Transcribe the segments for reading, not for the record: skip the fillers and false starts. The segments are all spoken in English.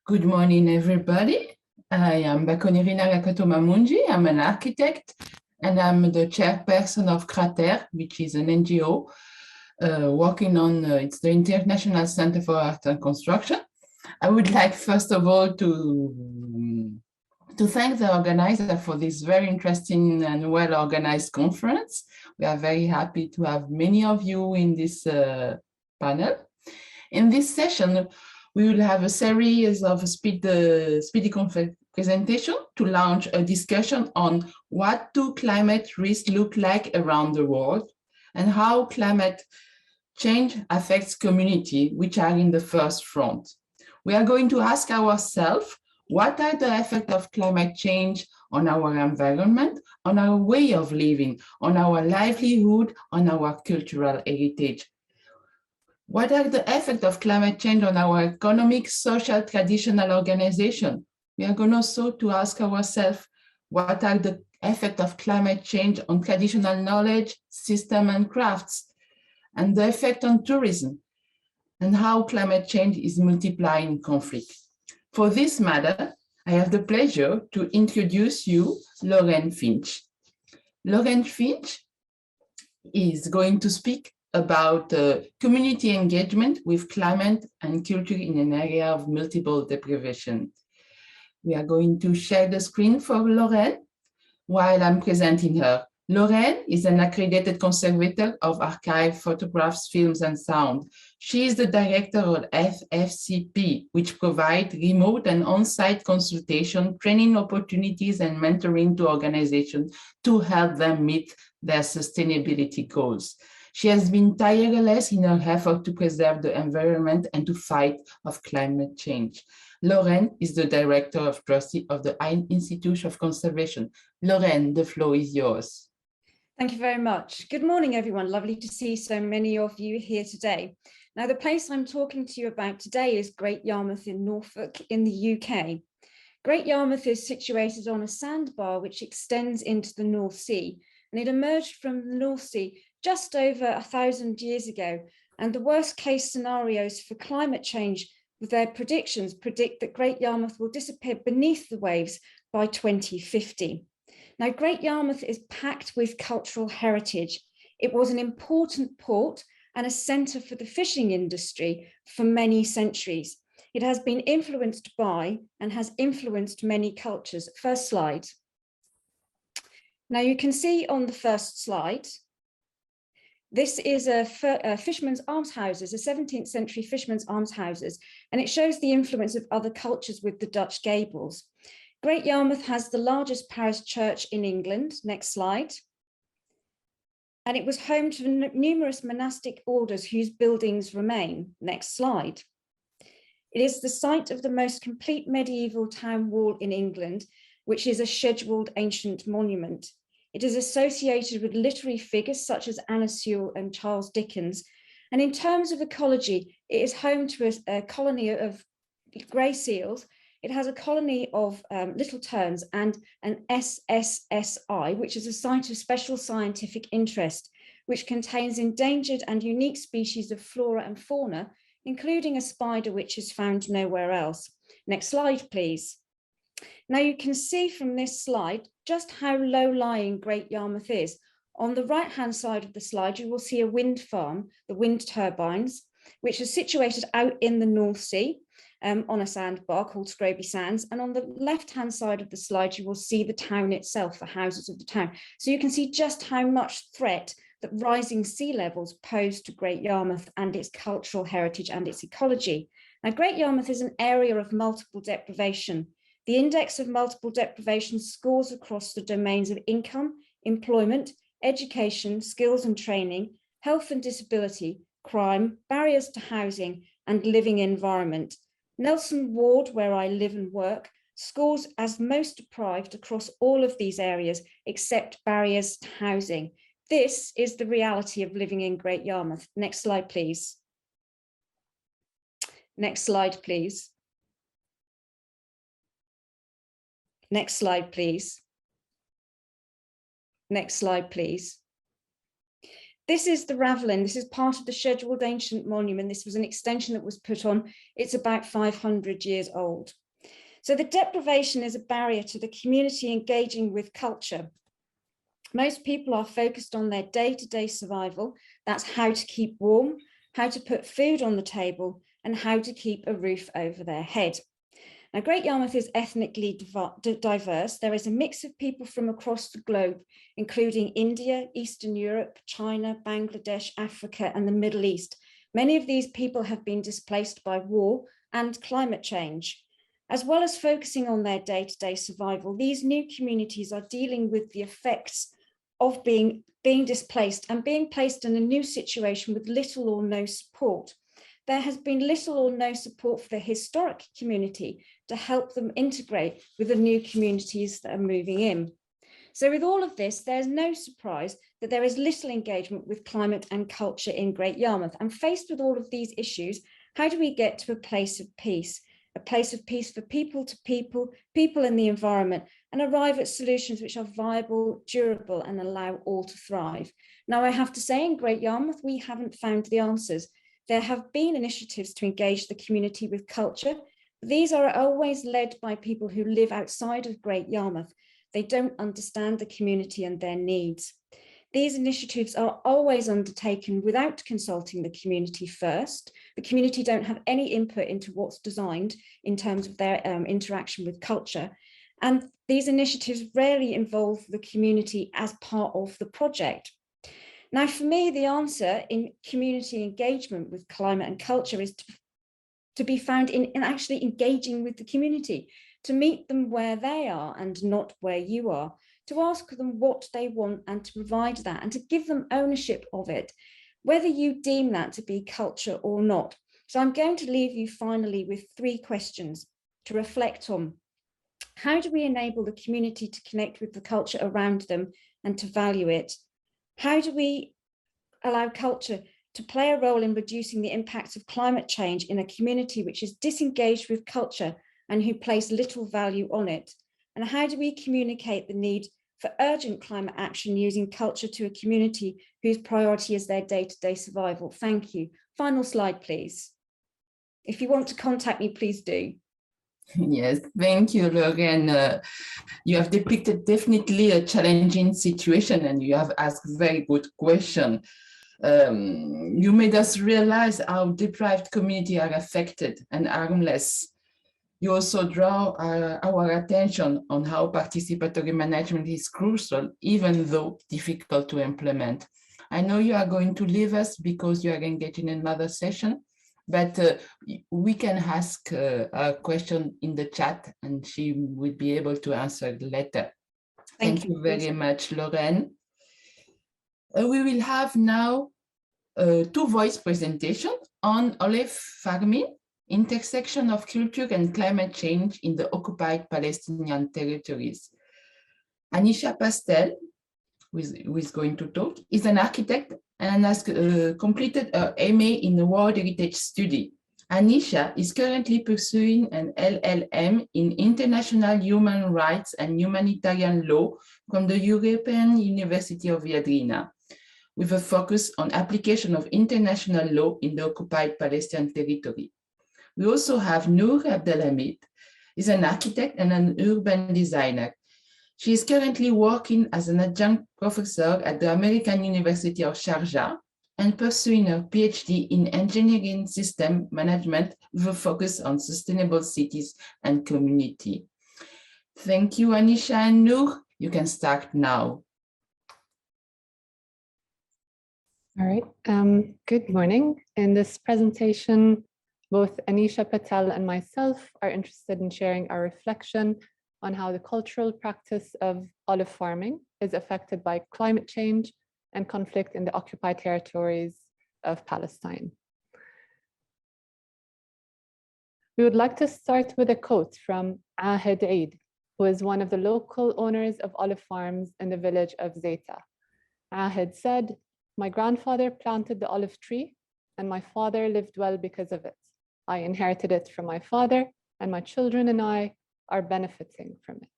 Good morning, everybody. I am Bakonirina Rakotomamonjy. I'm an architect, and I'm the chairperson of CRATER, which is an NGO working on it's the International Center for Art and Construction. I would like, first of all, to thank the organizer for this very interesting and well-organized conference. We are very happy to have many of you in this panel. In this session, we will have a series of speedy presentation to launch a discussion on what do climate risks look like around the world and how climate change affects communities which are in the first front. We are going to ask ourselves, what are the effects of climate change on our environment, on our way of living, on our livelihood, on our cultural heritage? What are the effects of climate change on our economic, social, traditional organization? We are going also to ask ourselves, what are the effects of climate change on traditional knowledge, system, and crafts, and the effect on tourism, and how climate change is multiplying conflict. For this matter, I have the pleasure to introduce you Lorraine Finch. Lorraine Finch is going to speak about community engagement with climate and culture in an area of multiple deprivation. We are going to share the screen for Lorraine while I'm presenting her. Lorraine is an accredited conservator of archive photographs, films, and sound. She is the director of FFCP, which provides remote and on-site consultation, training opportunities, and mentoring to organizations to help them meet their sustainability goals. She has been tireless in her effort to preserve the environment and to fight of climate change. Lorraine is the director of trustee of the Institute of Conservation. Lorraine, the floor is yours. Thank you very much. Good morning, everyone. Lovely to see so many of you here today. Now, the place I'm talking to you about today is Great Yarmouth in Norfolk in the UK. Great Yarmouth is situated on a sandbar which extends into the North Sea, and it emerged from the North Sea just over 1,000 years ago. And the worst case scenarios for climate change with their predictions predict that Great Yarmouth will disappear beneath the waves by 2050. Now, Great Yarmouth is packed with cultural heritage. It was an important port and a centre for the fishing industry for many centuries. It has been influenced by and has influenced many cultures. First slide. Now, you can see on the first slide, this is a fisherman's almshouses, a 17th century fisherman's almshouses, and it shows the influence of other cultures with the Dutch gables. Great Yarmouth has the largest parish church in England. Next slide. And it was home to numerous monastic orders whose buildings remain. Next slide. It is the site of the most complete medieval town wall in England, which is a scheduled ancient monument. It is associated with literary figures such as Anna Sewell and Charles Dickens. And in terms of ecology, it is home to a colony of grey seals. It has a colony of little terns and an SSSI, which is a site of special scientific interest, which contains endangered and unique species of flora and fauna, including a spider which is found nowhere else. Next slide, please. Now you can see from this slide just how low-lying Great Yarmouth is. On the right-hand side of the slide, you will see a wind farm, the wind turbines, which is situated out in the North Sea. On a sandbar called Scroby Sands, and on the left-hand side of the slide, you will see the town itself, the houses of the town. So you can see just how much threat that rising sea levels pose to Great Yarmouth and its cultural heritage and its ecology. Now, Great Yarmouth is an area of multiple deprivation. The index of multiple deprivation scores across the domains of income, employment, education, skills and training, health and disability, crime, barriers to housing, and living environment. Nelson Ward, where I live and work, scores as most deprived across all of these areas, except barriers to housing. This is the reality of living in Great Yarmouth. Next slide, please. Next slide, please. Next slide, please. Next slide, please. This is the Ravelin. This is part of the Scheduled Ancient Monument. This was an extension that was put on. It's about 500 years old. So the deprivation is a barrier to the community engaging with culture. Most people are focused on their day-to-day survival. That's how to keep warm, how to put food on the table, and how to keep a roof over their head. Now, Great Yarmouth is ethnically diverse. There is a mix of people from across the globe, including India, Eastern Europe, China, Bangladesh, Africa, and the Middle East. Many of these people have been displaced by war and climate change. As well as focusing on their day-to-day survival, these new communities are dealing with the effects of being displaced and being placed in a new situation with little or no support. There has been little or no support for the historic community to help them integrate with the new communities that are moving in. So with all of this, there's no surprise that there is little engagement with climate and culture in Great Yarmouth. And faced with all of these issues, how do we get to a place of peace? A place of peace for people to people, people in the environment, and arrive at solutions which are viable, durable, and allow all to thrive. Now, I have to say, in Great Yarmouth, we haven't found the answers. There have been initiatives to engage the community with culture. These are always led by people who live outside of Great Yarmouth. They don't understand the community and their needs. These initiatives are always undertaken without consulting the community first. The community don't have any input into what's designed in terms of their interaction with culture. And these initiatives rarely involve the community as part of the project. Now, for me, the answer in community engagement with climate and culture is to be found in actually engaging with the community, to meet them where they are and not where you are, to ask them what they want and to provide that and to give them ownership of it, whether you deem that to be culture or not. So I'm going to leave you finally with 3 questions to reflect on. How do we enable the community to connect with the culture around them and to value it? How do we allow culture to play a role in reducing the impacts of climate change in a community which is disengaged with culture and who place little value on it? And how do we communicate the need for urgent climate action using culture to a community whose priority is their day-to-day survival? Thank you. Final slide, please. If you want to contact me, please do. Yes, thank you, Lorraine. You have depicted definitely a challenging situation and you have asked very good questions. You made us realize how deprived communities are affected and harmless. You also draw our attention on how participatory management is crucial, even though difficult to implement. I know you are going to leave us because you are engaged in another session, but we can ask a question in the chat and she will be able to answer later. Thank you very much, Lorraine. We will have now 2 voice presentations on olive farming, intersection of culture and climate change in the occupied Palestinian territories. Anisha Patel, who is going to talk, is an architect and has completed her MA in the World Heritage Study. Anisha is currently pursuing an LLM in International Human Rights and Humanitarian Law from the European University of Viadrina, with a focus on application of international law in the occupied Palestinian territory. We also have Noor Abdelhamid, is an architect and an urban designer. She is currently working as an adjunct professor at the American University of Sharjah and pursuing her PhD in engineering system management with a focus on sustainable cities and community. Thank you, Anisha and Noor. You can start now. All right, good morning. In this presentation, both Anisha Patel and myself are interested in sharing our reflection on how the cultural practice of olive farming is affected by climate change and conflict in the occupied territories of Palestine. We would like to start with a quote from Ahed Eid, who is one of the local owners of olive farms in the village of Zeta. Ahed said, "My grandfather planted the olive tree and my father lived well because of it. I inherited it from my father and my children and I are benefiting from it."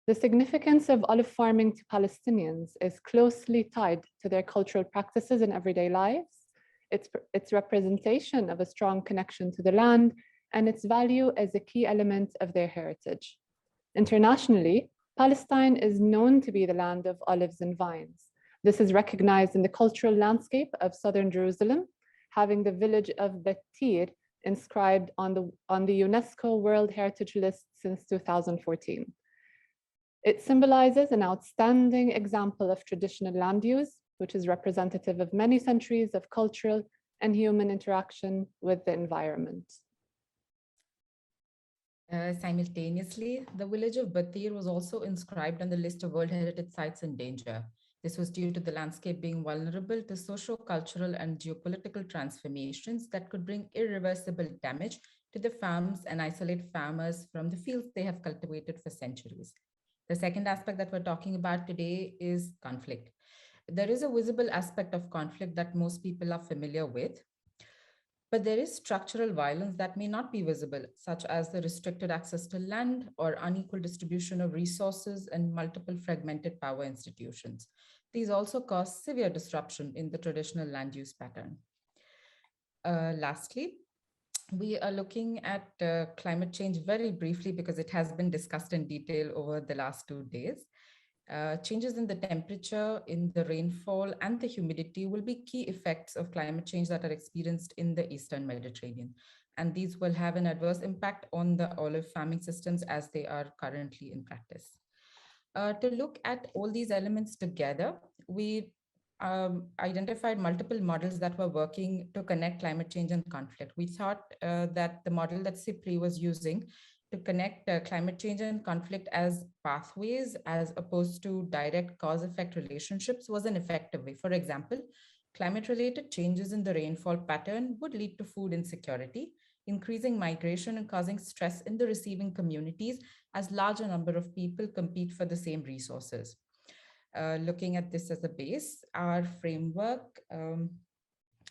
The significance of olive farming to Palestinians is closely tied to their cultural practices in everyday lives, its representation of a strong connection to the land, and its value as a key element of their heritage. Internationally, Palestine is known to be the land of olives and vines. This is recognized in the cultural landscape of southern Jerusalem, having the village of Betir inscribed on the UNESCO World Heritage List since 2014. It symbolizes an outstanding example of traditional land use, which is representative of many centuries of cultural and human interaction with the environment. Simultaneously, the village of Batir was also inscribed on the list of World Heritage Sites in danger. This was due to the landscape being vulnerable to socio-cultural and geopolitical transformations that could bring irreversible damage to the farms and isolate farmers from the fields they have cultivated for centuries. The second aspect that we're talking about today is conflict. There is a visible aspect of conflict that most people are familiar with, but there is structural violence that may not be visible, such as the restricted access to land or unequal distribution of resources and multiple fragmented power institutions. These also cause severe disruption in the traditional land use pattern. Lastly, we are looking at climate change very briefly because it has been discussed in detail over the last 2 days. Changes in the temperature, in the rainfall, and the humidity will be key effects of climate change that are experienced in the Eastern Mediterranean. And these will have an adverse impact on the olive farming systems as they are currently in practice. To look at all these elements together, we identified multiple models that were working to connect climate change and conflict. We thought that the model that CIPRI was using to connect climate change and conflict as pathways as opposed to direct cause-effect relationships was an effective way. For example, climate-related changes in the rainfall pattern would lead to food insecurity, increasing migration and causing stress in the receiving communities as larger number of people compete for the same resources. Looking at this as a base, our framework,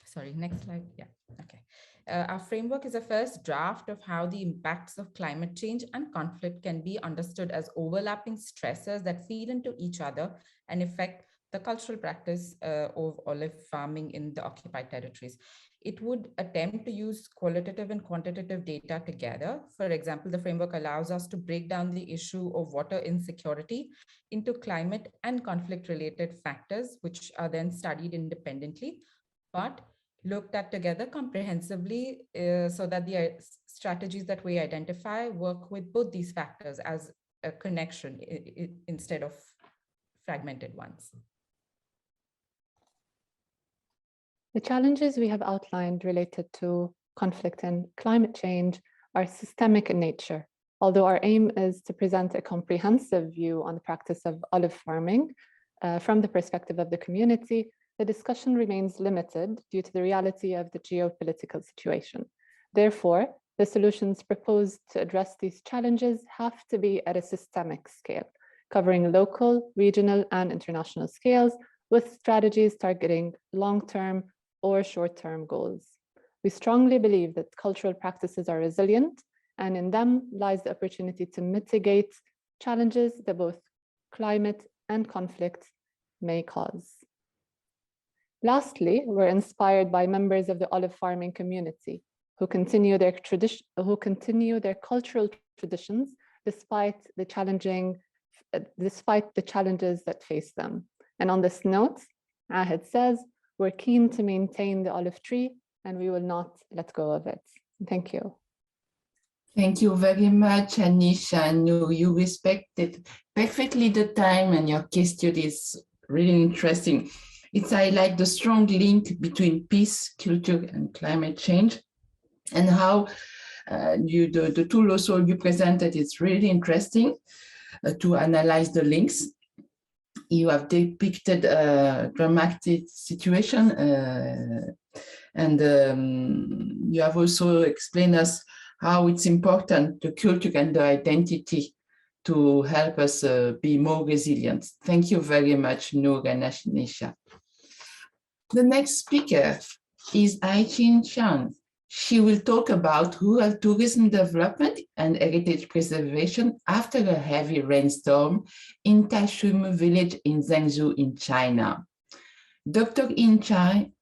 sorry, next slide, yeah, okay. Our framework is a first draft of how the impacts of climate change and conflict can be understood as overlapping stressors that feed into each other and affect the cultural practice of olive farming in the occupied territories. It would attempt to use qualitative and quantitative data together. For example, the framework allows us to break down the issue of water insecurity into climate and conflict-related factors, which are then studied independently, but looked at together comprehensively so that the strategies that we identify work with both these factors as a connection instead of fragmented ones. The challenges we have outlined related to conflict and climate change are systemic in nature. Although our aim is to present a comprehensive view on the practice of olive farming from the perspective of the community, the discussion remains limited due to the reality of the geopolitical situation. Therefore, the solutions proposed to address these challenges have to be at a systemic scale, covering local, regional, and international scales, with strategies targeting long-term or short-term goals. We strongly believe that cultural practices are resilient, and in them lies the opportunity to mitigate challenges that both climate and conflict may cause. Lastly, we're inspired by members of the olive farming community who continue their cultural traditions despite the challenges that face them. And on this note, Ahed says, we're keen to maintain the olive tree and we will not let go of it. Thank you. Thank you very much, Anisha. I know you respected perfectly the time and your case study is really interesting. It's highlight the strong link between peace, culture, and climate change, and how the tool also you presented is really interesting to analyze the links. You have depicted a dramatic situation, and you have also explained us how it's important, the culture and the identity, to help us be more resilient. Thank you very much, Noor and Anisha. The next speaker is Yichen. She will talk about rural tourism development and heritage preservation after a heavy rainstorm in Tashuimo village in Zhengzhou in China. Dr. Yichen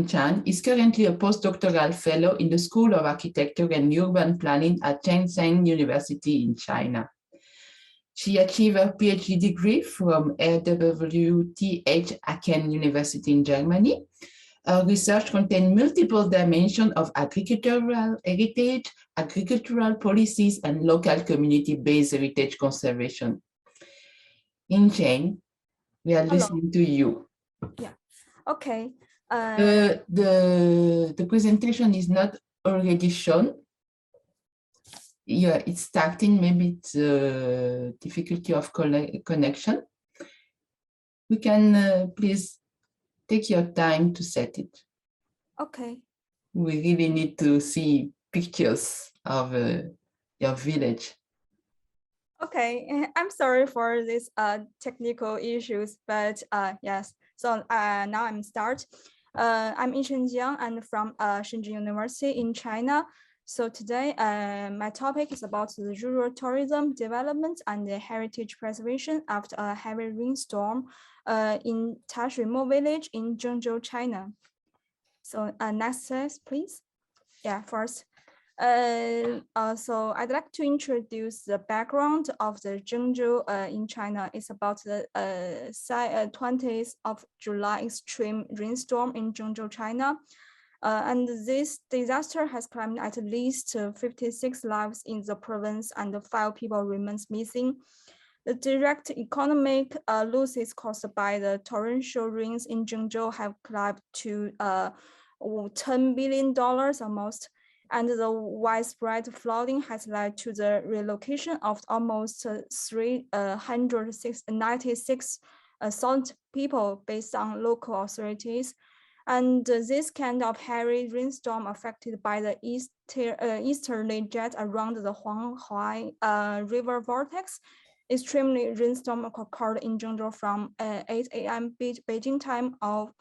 Chan is currently a postdoctoral fellow in the School of Architecture and Urban Planning at Zhengzhou University in China. She achieved her PhD degree from RWTH Aachen University in Germany. Her research contains multiple dimensions of agricultural heritage, agricultural policies, and local community-based heritage conservation. Yichen, we are listening to you. Yeah, okay. The presentation is not already shown. Yeah, it's starting, maybe it's a difficulty of connection. We can please take your time to set it. Okay. We really need to see pictures of your village. Okay, I'm sorry for these technical issues, but yes. So now I'm start. I'm Yichen Jiang and from Shenzhen University in China. So today my topic is about the rural tourism development and the heritage preservation after a heavy rainstorm in Tashuimo village in Zhengzhou, China. So next slide, please. Yeah, first. So I'd like to introduce the background of the Zhengzhou in China. It's about the 20th of July extreme rainstorm in Zhengzhou, China. And this disaster has claimed at least 56 lives in the province and 5 people remains missing. The direct economic losses caused by the torrential rains in Zhengzhou have climbed to $10 billion almost. And the widespread flooding has led to the relocation of almost 396,000 people based on local authorities. And this kind of heavy rainstorm affected by the easterly jet around the Huanghai river vortex. Extremely rainstorm occurred in Zhengzhou from 8 a.m. Beijing time of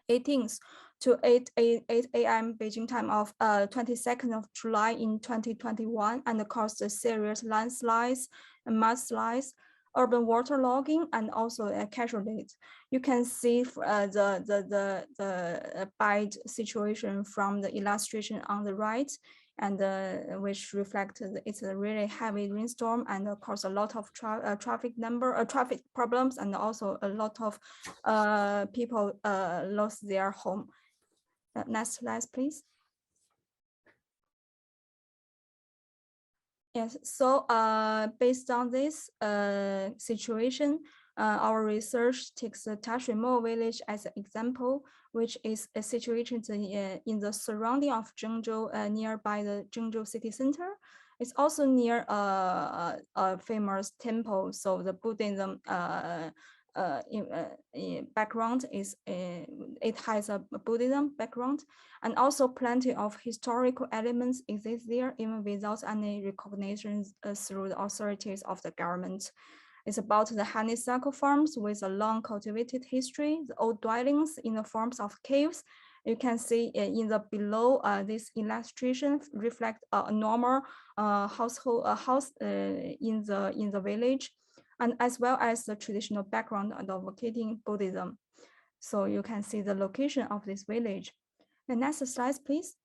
18th to 8 a.m. Beijing time of 22nd of July in 2021 and caused serious landslides, mudslides, urban waterlogging, and also casualties. You can see the bad situation from the illustration on the right, and which reflects it's a really heavy rainstorm and caused a lot of traffic problems, and also a lot of people lost their home. Next slide, please. Yes, so based on this situation, our research takes the Tashuimo village as an example, which is a situation in the surrounding of Zhengzhou, nearby the Zhengzhou city center. It's also near a famous temple, so the Buddhism background is it has a Buddhism background, and also plenty of historical elements exist there even without any recognition through the authorities of the government. It's about the honeysuckle farms with a long cultivated history, the old dwellings in the forms of caves. You can see in the below this illustration reflect a normal house in the village, and as well as the traditional background advocating Buddhism. So you can see the location of this village. The next slide, please.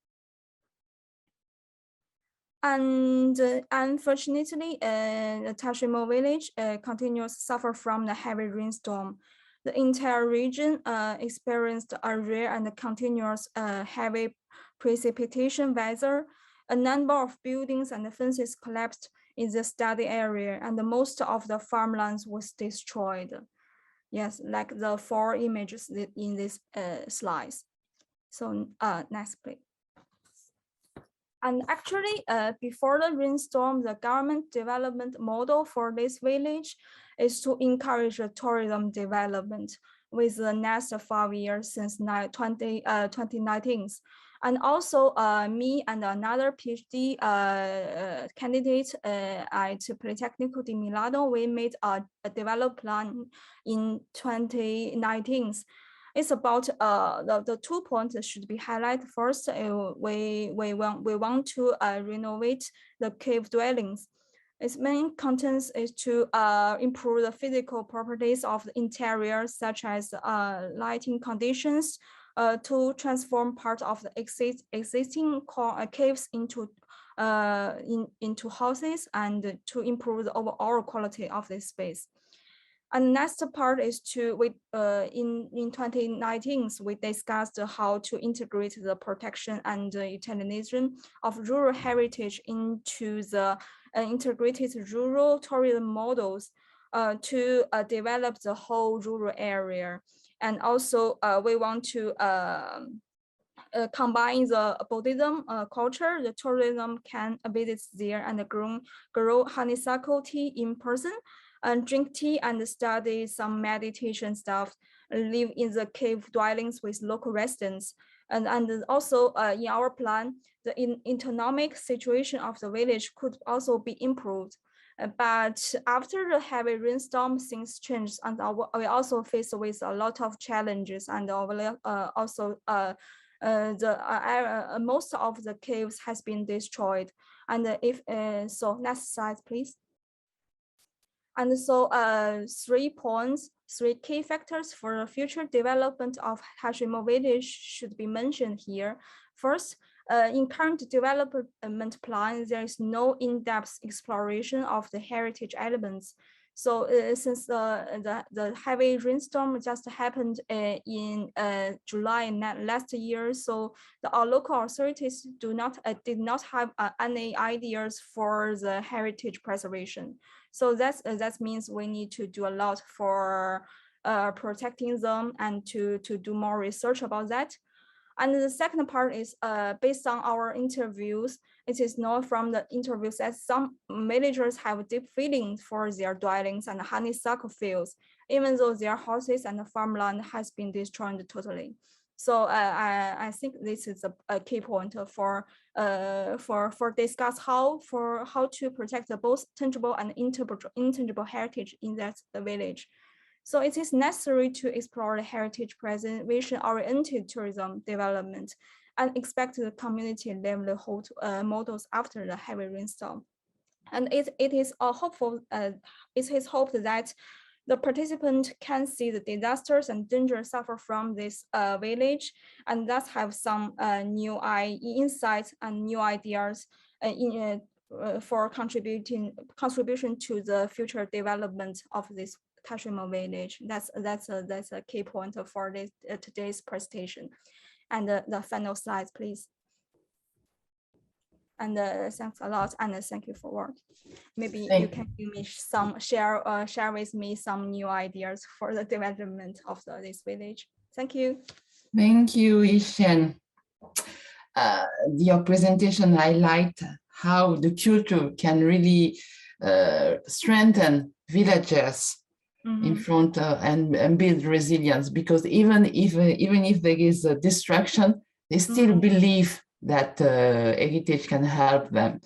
And unfortunately, the Tashuimo village continues to suffer from the heavy rainstorm. The entire region experienced a rare and continuous heavy precipitation weather. A number of buildings and fences collapsed in the study area, and most of the farmlands was destroyed. Yes, like the 4 images in this slides. So next, please. And actually, before the rainstorm, the government development model for this village is to encourage tourism development with the next 5 years since 2019. And also me and another PhD candidate at Politecnico di Milano, we made a development plan in 2019. It's about the 2 points that should be highlighted. First, we want to renovate the cave dwellings. Its main contents is to improve the physical properties of the interior, such as lighting conditions, to transform part of the existing caves into houses, and to improve the overall quality of this space. And next part is in 2019, we discussed how to integrate the protection and utilization of rural heritage into the integrated rural tourism models to develop the whole rural area. And also we want to combine the Buddhism culture. The tourism can visit there and grow honeysuckle tea in person, and drink tea and study some meditation stuff, live in the cave dwellings with local residents. And also in our plan, the economic situation of the village could also be improved. But after the heavy rainstorm, things changed, and we also faced with a lot of challenges, and also most of the caves has been destroyed. And so next slide, please. And so 3 points, 3 key factors for the future development of Tashuimo village should be mentioned here. First, in current development plan, there is no in-depth exploration of the heritage elements. So since the heavy rainstorm just happened in July last year, so our local authorities did not have any ideas for the heritage preservation. So that means we need to do a lot for protecting them and to do more research about that. And the second part is based on our interviews. It is known from the interviews that some villagers have deep feelings for their dwellings and honeysuckle fields, even though their houses and the farmland has been destroyed totally. So I think this is a key point for discuss how to protect the both tangible and intangible heritage in that village. So it is necessary to explore the heritage preservation-oriented tourism development and expect the community livelihood models after the heavy rainstorm. And it is hoped that the participant can see the disasters and dangers suffered from this village, and thus have some new insights and new ideas for contribution to the future development of this Tashuimo village. That's a key point for this today's presentation. And the final slides, please. And thanks a lot, and thank you for work. Maybe you can give me some share with me some new ideas for the development of this village. Thank you. Thank you, Yichen. Your presentation highlight how the culture can really strengthen villagers in front and build resilience, because even if there is a destruction, they still believe that heritage can help them.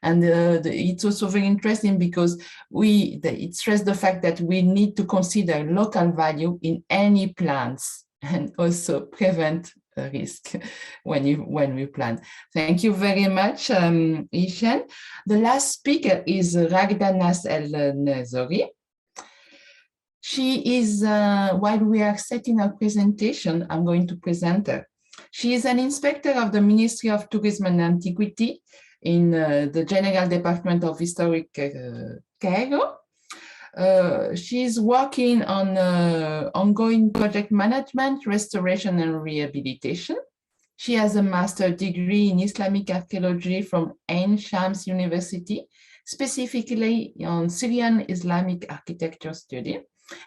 And it's also very interesting because it stressed the fact that we need to consider local value in any plans and also prevent a risk when we plan. Thank you very much, Yichen. The last speaker is Raghda Nezory. She is, while we are setting our presentation, I'm going to present her. She is an inspector of the Ministry of Tourism and Antiquity in the General Department of Historic Cairo. She is working on ongoing project management, restoration, and rehabilitation. She has a master's degree in Islamic archaeology from Ain Shams University, specifically on Syrian Islamic architecture study.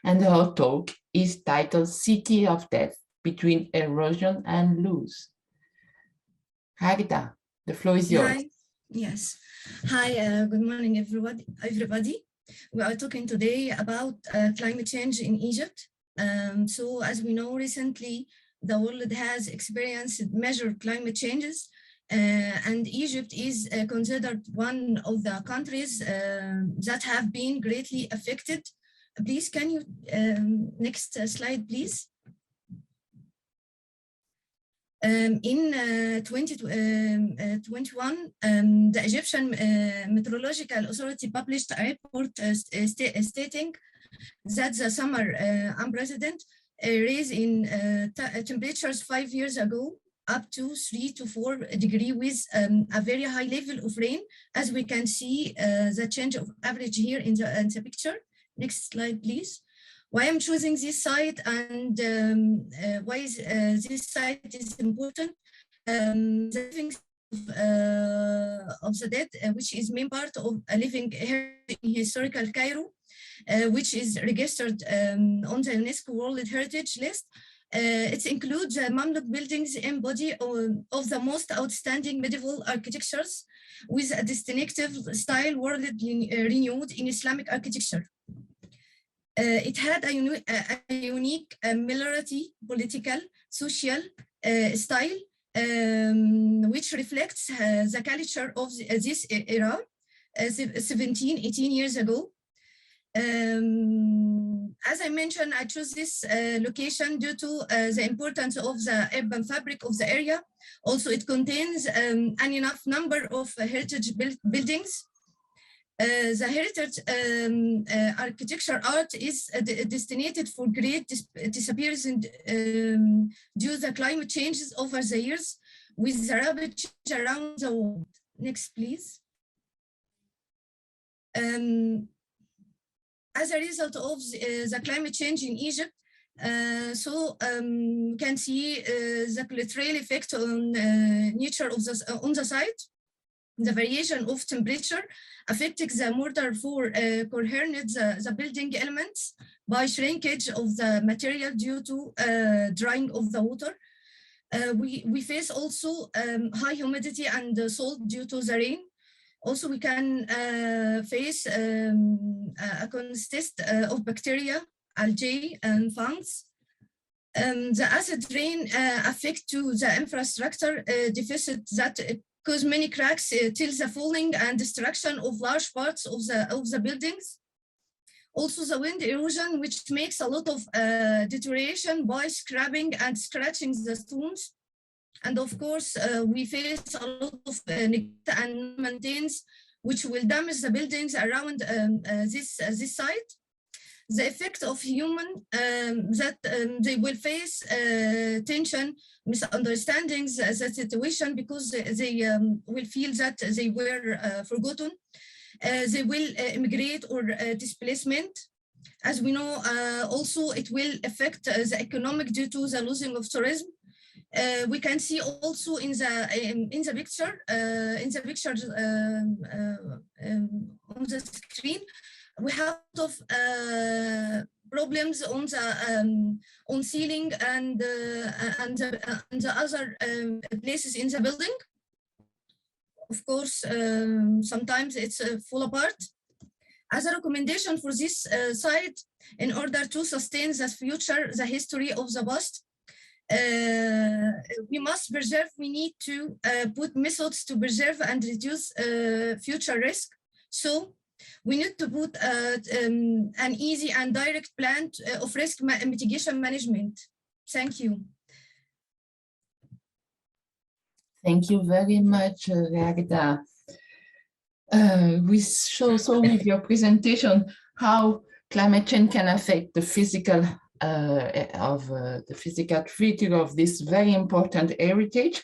And her talk is titled City of Death, Between Erosion and Lose. Raghda, the floor is yours. Hi. Yes. Hi, good morning, everybody. We are talking today about climate change in Egypt. So as we know, recently, the world has experienced major climate changes, and Egypt is considered one of the countries that have been greatly affected. Please, can you, next slide, please? In 2021, the Egyptian Meteorological Authority published a report stating that the summer unprecedented rise in temperatures 5 years ago up to 3 to 4 degrees with a very high level of rain, as we can see the change of average here in the picture. Next slide, please. Why I'm choosing this site and why this site is important. The living of the dead, which is main part of a living heritage in historical Cairo, which is registered on the UNESCO World Heritage List. It includes Mamluk buildings embody of the most outstanding medieval architectures with a distinctive style world renewed in Islamic architecture. It had a unique military, political, social style, which reflects the culture of this era, 17, 18 years ago. As I mentioned, I chose this location due to the importance of the urban fabric of the area. Also, it contains an enough number of heritage buildings. The heritage architecture art is destined for great disappearance due to the climate changes over the years with the rapid change around the world. Next, please. As a result of the climate change in Egypt, we can see the collateral effect on nature of on the site. The variation of temperature affecting the mortar for coherent the building elements by shrinkage of the material due to drying of the water. We face also high humidity and salt due to the rain. Also, we can face a consist of bacteria, algae, and fungus. The acid rain affect to the infrastructure deficit that cause many cracks till the falling and destruction of large parts of the buildings. Also, the wind erosion, which makes a lot of deterioration by scrapping and scratching the stones. And of course, we face a lot of neglect and maintenance, which will damage the buildings around this site. The effect of human that they will face tension, misunderstandings, the situation, because they will feel that they were forgotten. They will immigrate or displacement. As we know, also it will affect the economic due to the losing of tourism. We can see also in the picture on the screen, we have a lot of problems on the on ceiling and the other places in the building. Of course, sometimes it's fall apart. As a recommendation for this site, in order to sustain the future, the history of the past, we must preserve. We need to put methods to preserve and reduce future risk. So we need to put an easy and direct plan of risk mitigation management. Thank you. Thank you very much, Raghda. We saw with your presentation how climate change can affect the physical feature of this very important heritage.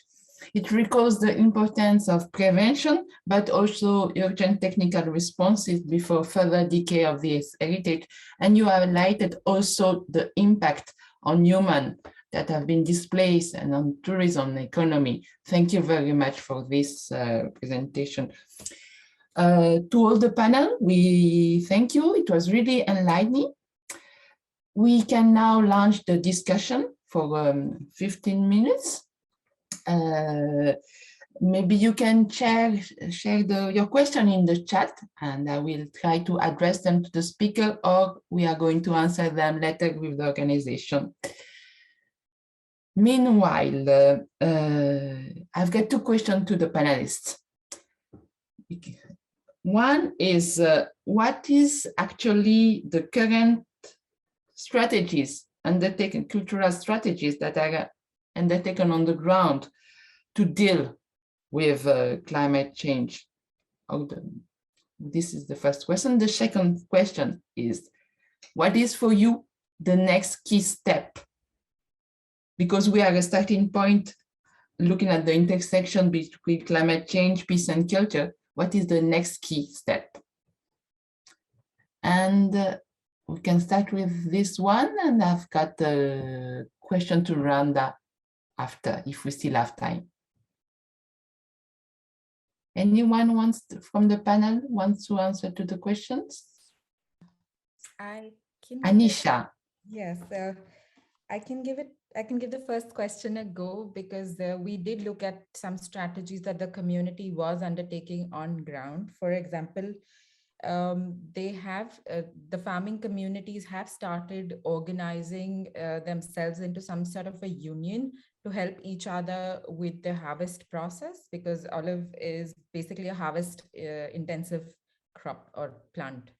It recalls the importance of prevention, but also urgent technical responses before further decay of this heritage. And you highlighted also the impact on humans that have been displaced and on tourism economy. Thank you very much for this presentation. To all the panel, we thank you. It was really enlightening. We can now launch the discussion for 15 minutes. Maybe you can share your question in the chat, and I will try to address them to the speaker, or we are going to answer them later with the organization. Meanwhile, I've got two questions to the panelists. One is, what is actually the current strategies, undertaken cultural strategies that are undertaken on the ground to deal with climate change? This is the first question. The second question is, what is for you the next key step? Because we are a starting point looking at the intersection between climate change, peace, and culture. What is the next key step? And we can start with this one, and I've got a question to Raghda after, if we still have time. Anyone from the panel wants to answer to the questions? Anisha. Yes, I can give the first question a go, because we did look at some strategies that the community was undertaking on ground. For example, the farming communities have started organizing themselves into some sort of a union to help each other with the harvest process, because olive is basically a harvest intensive crop or plant.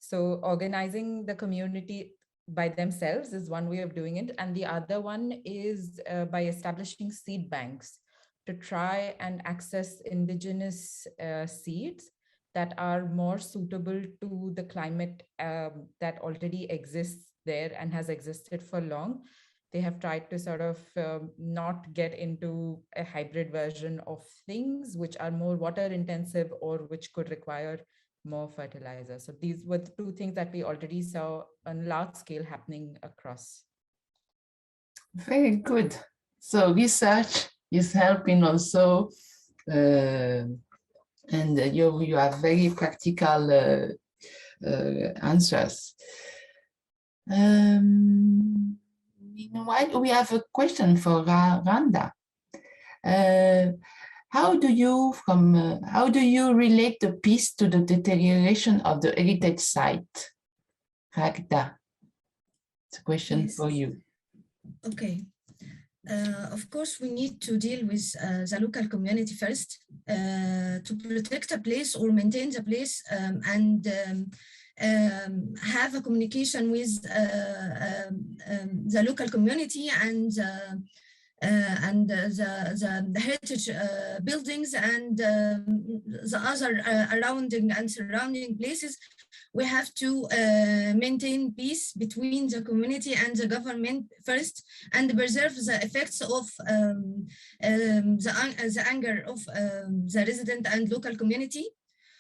So organizing the community by themselves is one way of doing it. And the other one is by establishing seed banks to try and access indigenous seeds that are more suitable to the climate that already exists there and has existed for long. They have tried to sort of not get into a hybrid version of things which are more water intensive or which could require more fertilizer. So these were the two things that we already saw on large scale happening across. Very good. So research is helping also, and you have very practical answers. Meanwhile, we have a question for Raghda. How do you relate the peace to the deterioration of the heritage site? Raghda, it's a question for you. Okay. Of course, we need to deal with the local community first to protect a place or maintain the place and have a communication with the local community and the heritage buildings and the other surrounding places. We have to maintain peace between the community and the government first, and preserve the effects of the anger of the resident and local community.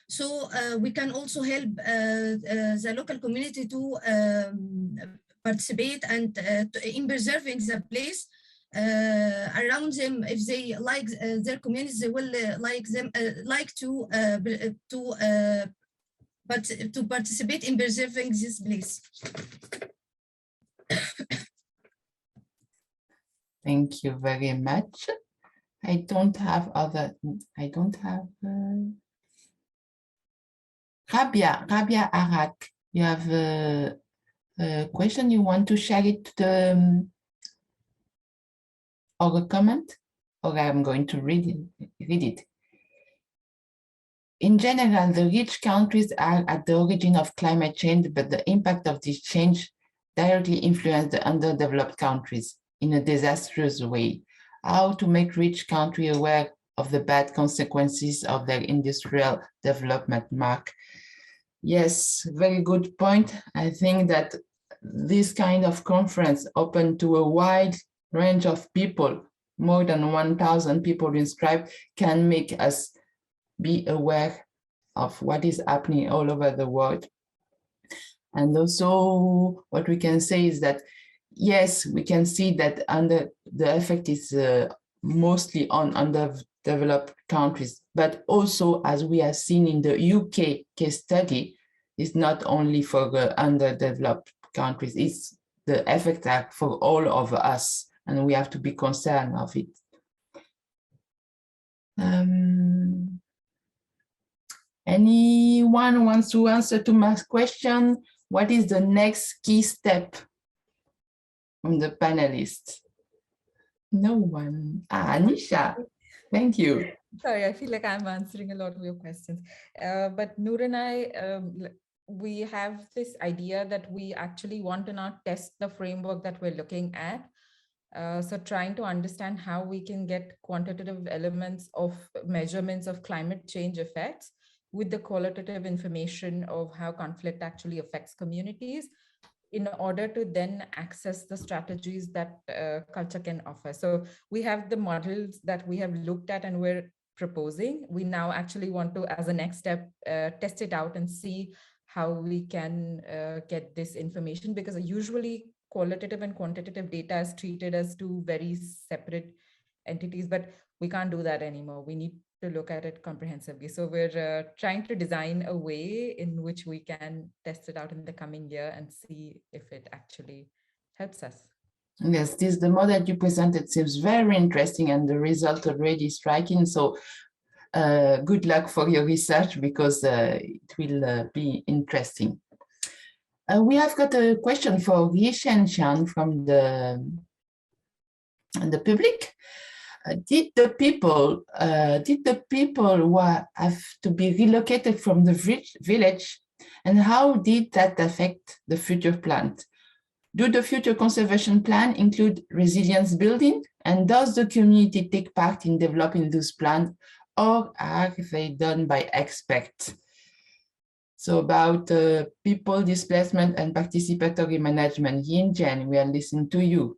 So we can also help the local community to participate and in preserving the place around them. If they like their communities, they will like to participate in preserving this place. Thank you very much. I don't have Rabia Arak, you have a question, you want to share it to the or a comment, or I'm going to read it. In general, the rich countries are at the origin of climate change, but the impact of this change directly influences the underdeveloped countries in a disastrous way. How to make rich countries aware of the bad consequences of their industrial development, Mark? Yes, very good point. I think that this kind of conference open to a wide range of people, more than 1,000 people inscribed, can make us be aware of what is happening all over the world. And also what we can say is that, yes, we can see that the effect is mostly on underdeveloped countries, but also, as we have seen in the UK case study, is not only for the underdeveloped countries, it's the effect for all of us, and we have to be concerned of it. Anyone wants to answer to my question? What is the next key step from the panelists? No one. Anisha, thank you. Sorry, I feel like I'm answering a lot of your questions. But Noor and I, we have this idea that we actually want to now test the framework that we're looking at So trying to understand how we can get quantitative elements of measurements of climate change effects with the qualitative information of how conflict actually affects communities in order to then access the strategies that culture can offer. So we have the models that we have looked at and we're proposing. We now actually want to, as a next step, test it out and see how we can get this information, because usually qualitative and quantitative data is treated as two very separate entities, but we can't do that anymore. We need to look at it comprehensively. So we're trying to design a way in which we can test it out in the coming year and see if it actually helps us. Yes, the model you presented seems very interesting and the result already striking. So good luck for your research, because it will be interesting. We have got a question for Yichen from the public. Did the people who have to be relocated from the village, and how did that affect the future plan? Do the future conservation plan include resilience building, and does the community take part in developing those plans, or are they done by experts? So about people displacement and participatory management, Yichen, we are listening to you.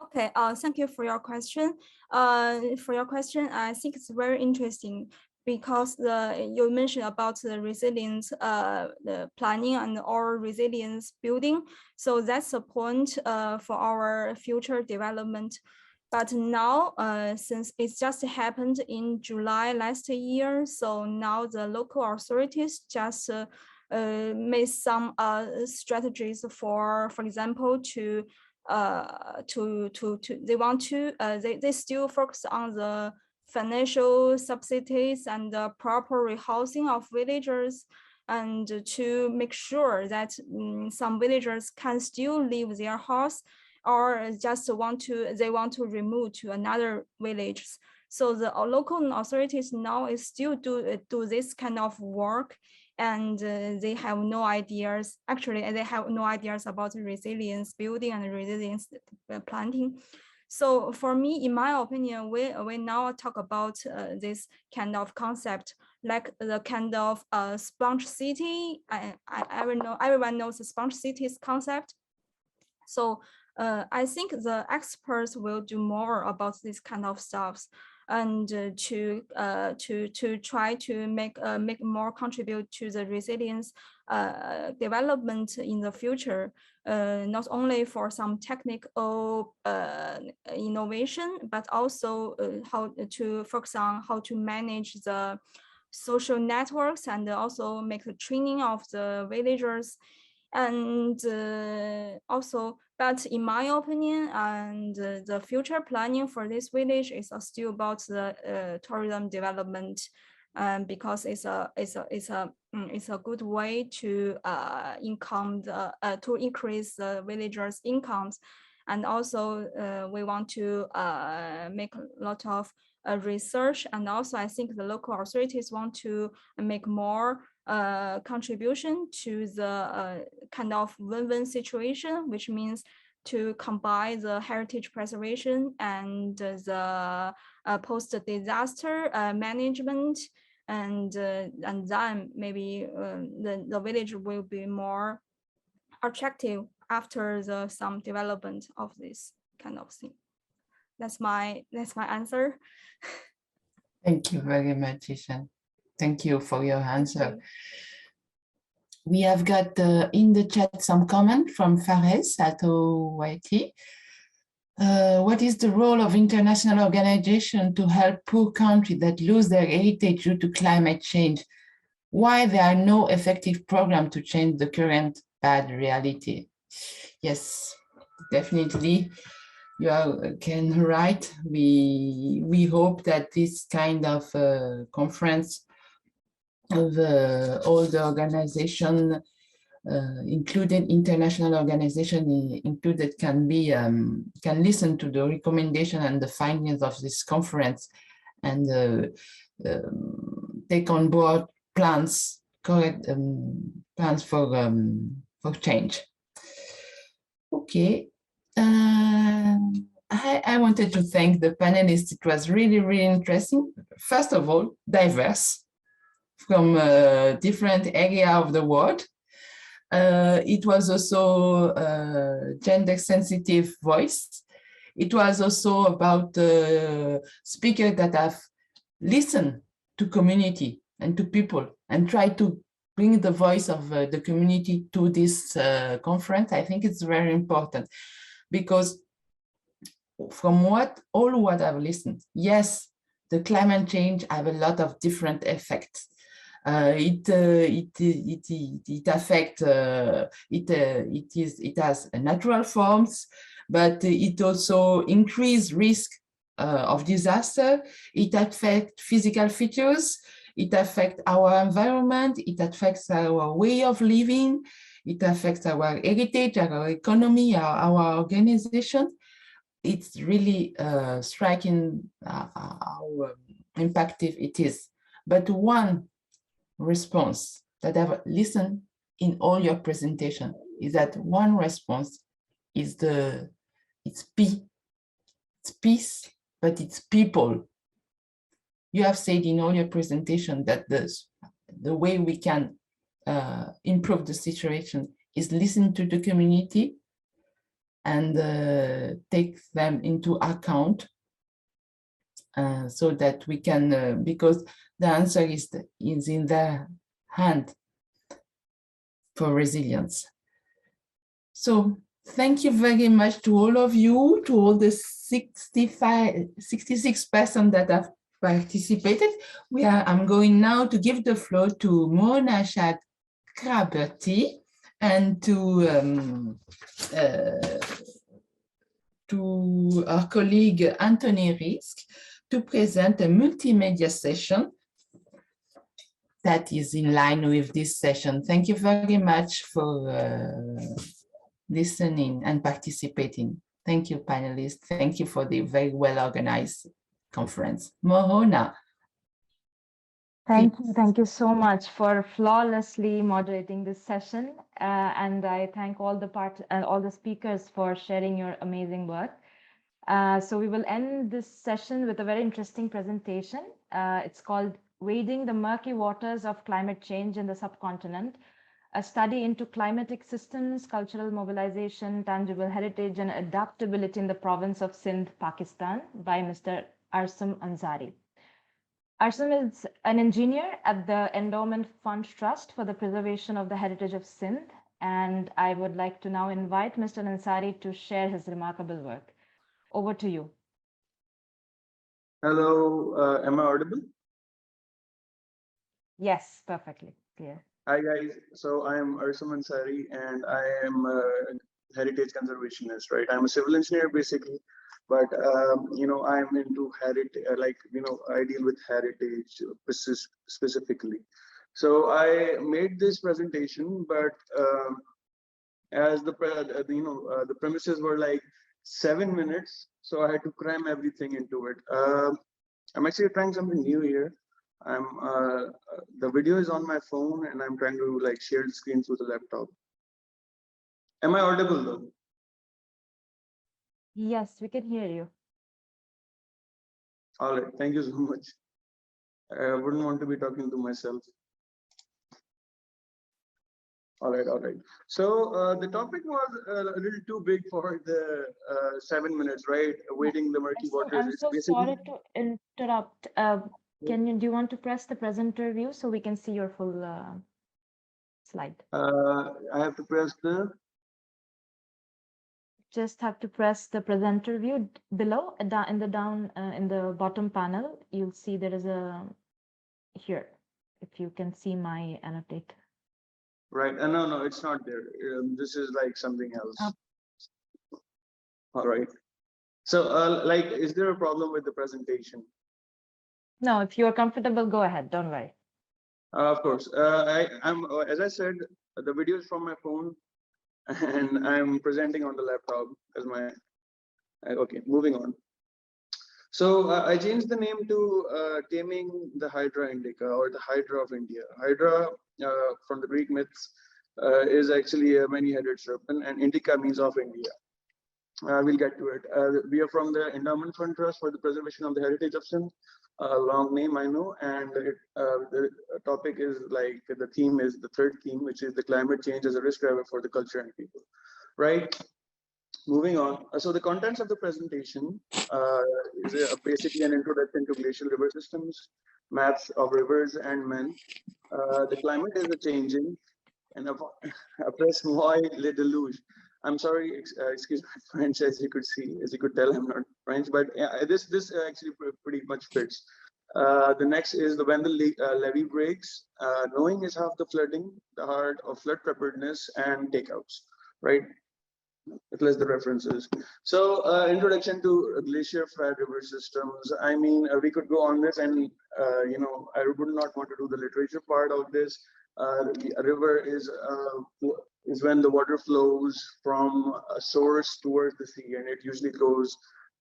Okay, thank you for your question. I think it's very interesting, because you mentioned about the resilience, the planning and or resilience building. So that's a point for our future development. But now, since it just happened in July last year, so now the local authorities just made some strategies for example, they still focus on the financial subsidies and the proper rehousing of villagers, and to make sure that some villagers can still leave their house, or just they want to remove to another village. So the local authorities now is still do this kind of work, and they have no ideas. Actually, they have no ideas about resilience building and resilience planting. So for me, in my opinion, we now talk about this kind of concept, like the kind of sponge city. Everyone knows the sponge cities concept. So I think the experts will do more about this kind of stuff, and to try to make more contribute to the resilience development in the future, not only for some technical innovation, but also how to focus on how to manage the social networks, and also make the training of the villagers. And also, but in my opinion, and the future planning for this village is still about the tourism development, because it's a good way to to increase the villagers' incomes. And also we want to make a lot of research, and also I think the local authorities want to make more contribution to the kind of win-win situation, which means to combine the heritage preservation and the post-disaster management, and then maybe the village will be more attractive after some development of this kind of thing. That's my answer. Thank you very much, Yichen. Thank you for your answer. We have got in the chat some comment from Fares at OYT. What is the role of international organizations to help poor countries that lose their heritage due to climate change? Why there are no effective programs to change the current bad reality? Yes, definitely. You can right. We hope that this kind of conference of all the organization, including international organization included, can listen to the recommendation and the findings of this conference, and take on board plans for change. Okay. I I wanted to thank the panelists. It was really, really interesting. First of all, diverse from different areas of the world. It was also gender-sensitive voice. It was also about speakers that have listened to community and to people and tried to bring the voice of the community to this conference. I think it's very important because from all what I've listened, yes, the climate change have a lot of different effects. It affects, it has natural forms, but it also increase risk of disaster. It affects physical features. It affects our environment. It affects our way of living. It affects our heritage, our economy, our organization. It's really striking how impactful it is. But one response that I've listened in all your presentation is that one response is it's peace, but it's people. You have said in all your presentation that the way we can improve the situation is listen to the community and take them into account so that we can, because the answer is in their hand for resilience. So thank you very much to all of you, to all the 66 persons that have participated. I'm going now to give the floor to Mona Chakraborty and to our colleague Anthony Risk to present a multimedia session that is in line with this session. Thank you very much for listening and participating. Thank you, panelists. Thank you for the very well-organized conference. Mohona. Thank you so much for flawlessly moderating this session. And I thank all the speakers for sharing your amazing work. So we will end this session with a very interesting presentation. It's called Wading the Murky Waters of Climate Change in the Subcontinent, a study into climatic systems, cultural mobilization, tangible heritage, and adaptability in the province of Sindh, Pakistan, by Mr. Arsum Anshari. Arsum is an engineer at the Endowment Fund Trust for the Preservation of the Heritage of Sindh, and I would like to now invite Mr. Anshari to share his remarkable work. Over to you. Hello, am I audible? Yes, perfectly clear. Hi guys, so I am Arsum Anshari and I am a heritage conservationist, right? I'm a civil engineer basically, but I'm into heritage, I deal with heritage specifically. So I made this presentation, but as the premises were like 7 minutes, so I had to cram everything into it. I'm actually trying something new here. The video is on my phone and I'm trying to share the screen through the laptop. Am I audible though? Yes, we can hear you. All right, thank you so much. I wouldn't want to be talking to myself. All right. So the topic was a little too big for the 7 minutes, right? Wading the murky waters. I'm so sorry to interrupt. Do you want to press the presenter view so we can see your full slide? I have to press the. Just have to press the presenter view below in the bottom panel. You'll see there is a here. If you can see my annotate. Right. No, it's not there. This is something else. Oh. All right. So, is there a problem with the presentation? No, if you're comfortable, go ahead. Don't worry. Of course. I'm as I said, the video is from my phone, and I'm presenting on the laptop as my. Okay, moving on. So I changed the name to Taming the Hydra Indica, or the Hydra of India. Hydra, from the Greek myths, is actually a many-headed serpent, and Indica means of India. We'll get to it. We are from the Endowment Fund Trust for the Preservation of the Heritage of Sindh. Long name, I know, and the topic is like, the theme is the third theme, which is the climate change as a risk driver for the culture and people, right? Moving on. So the contents of the presentation is basically an introduction to glacial river systems, maps of rivers and men. The climate is a changing, and après moi le deluge. I'm sorry, excuse my French, as you could see, as you could tell, I'm not French, but this actually pretty much fits. The next is the when the levee breaks. Knowing is half the flooding, the heart of flood preparedness and takeouts, right? At least the references. So introduction to glacier-fed river systems. I mean, we could go on this, and you know, I would not want to do the literature part of this. A river is when the water flows from a source towards the sea, and it usually goes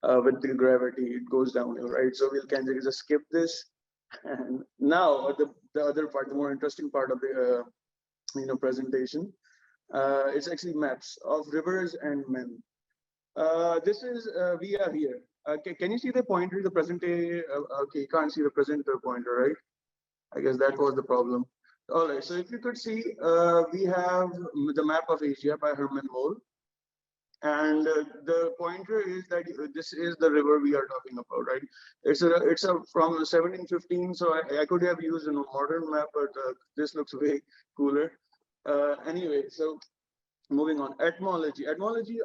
with the gravity, it goes downhill, right? So we can just skip this. And now the other part, the more interesting part of the presentation. It's actually maps of rivers and men. This is, we are here. Can you see the pointer, the present day? Okay, you can't see the present pointer, right? I guess that was the problem. All right, so if you could see, we have the map of Asia by Herman Moll. And the pointer is that this is the river we are talking about, right? It's from 1715, so I could have used a modern map, but this looks way cooler. Anyway, so moving on, etymology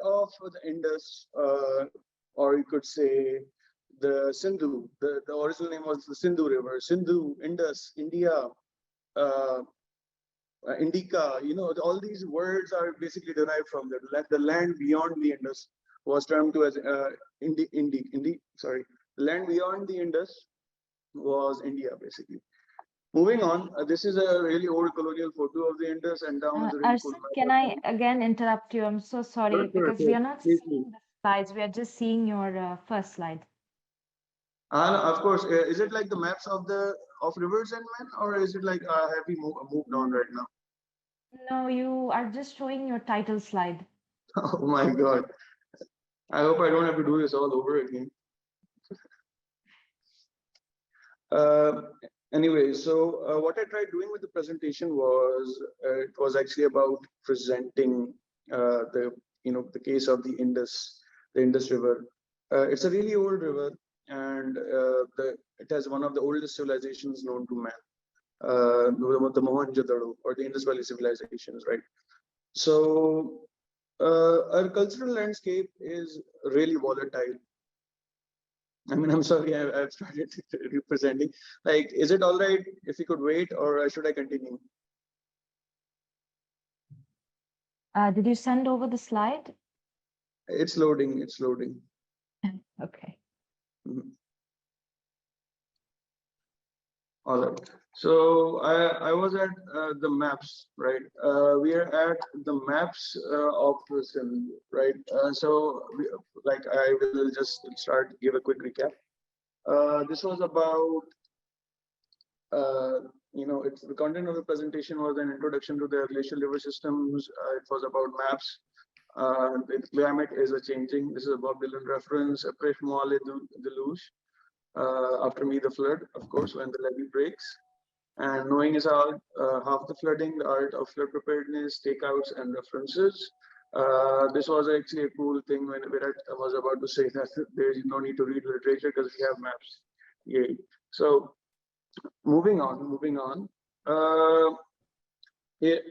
of the Indus, or you could say the Sindhu. The original name was the Sindhu River. Sindhu, Indus, India, Indica. You know, all these words are basically derived from that. The land beyond the Indus was termed to as sorry, the land beyond the Indus was India, basically. Moving on, this is a really old colonial photo of the Indus, and down is the Arsum, can I again interrupt you? I'm so sorry, because we are not seeing the slides. We are just seeing your first slide. Of course. Is it like the maps of rivers and men, or is it like have we moved on right now? No, you are just showing your title slide. Oh my God! I hope I don't have to do this all over again. Anyway, so what I tried doing with the presentation was it was actually about presenting the case of the Indus River. It's a really old river, and it has one of the oldest civilizations known to man, the Mohenjo-daro, or the Indus Valley civilizations, right? So our cultural landscape is really volatile. I mean, I'm sorry, I've started representing. Like, is it all right if you could wait, or should I continue? Did you send over the slide? It's loading. It's loading. Okay. Mm-hmm. All right. So I was at the maps, right? We are at the maps of the Sindh, right? So I will just give a quick recap. This was about, the content of the presentation was an introduction to the glacial river systems. It was about maps. The climate is a changing. This is a Bob Dylan reference. Après moi le deluge. After me the flood, of course, when the levee breaks. And knowing is half the flooding, the art of flood preparedness, takeouts, and references. This was actually a cool thing when I was about to say that there is no need to read literature because we have maps. Yay. So moving on. Here,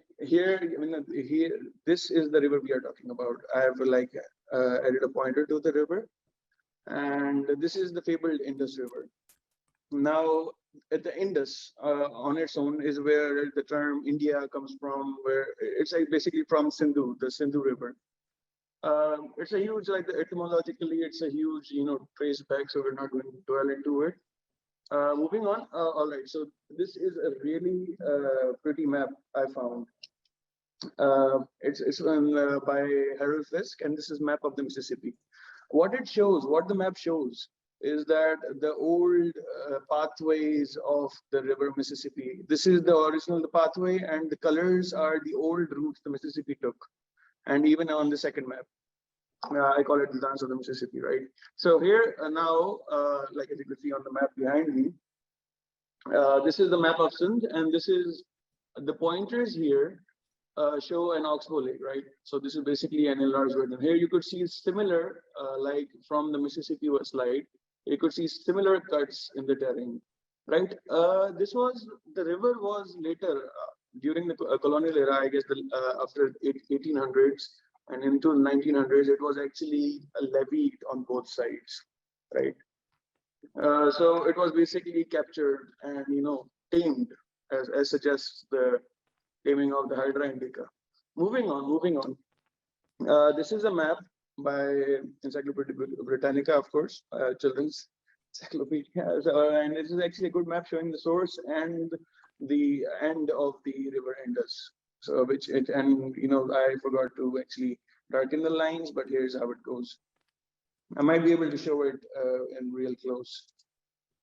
this is the river we are talking about. I have added a pointer to the river, and this is the fabled Indus River. Now, at the Indus on its own is where the term India comes from, where it's basically from Sindhu, the Sindhu River. It's a huge, etymologically, it's a huge, trace back, so we're not going to dwell into it. Moving on, all right, so this is a really pretty map I found. It's by Harold Fisk, and this is map of the Mississippi. What the map shows is that the old pathways of the river Mississippi, this is the original pathway, and the colors are the old routes the Mississippi took, and even on the second map. I call it the dance of the Mississippi, right? So here now, like as you can see on the map behind me, this is the map of Sindh, and this is the pointers here show an oxbow lake, right? So this is basically an enlarged version. Here you could see similar, like from the Mississippi slide, you could see similar cuts in the terrain, right? The river was later during the colonial era, I guess, after 1800s and into 1900s, it was actually levied on both sides, right? So it was basically captured and tamed, as suggests the taming of the Hydra Indica. Moving on. This is a map by Encyclopedia Britannica, of course, children's encyclopedia. And this is actually a good map showing the source and the end of the river Indus. So I forgot to actually darken the lines, but here's how it goes. I might be able to show it in real close.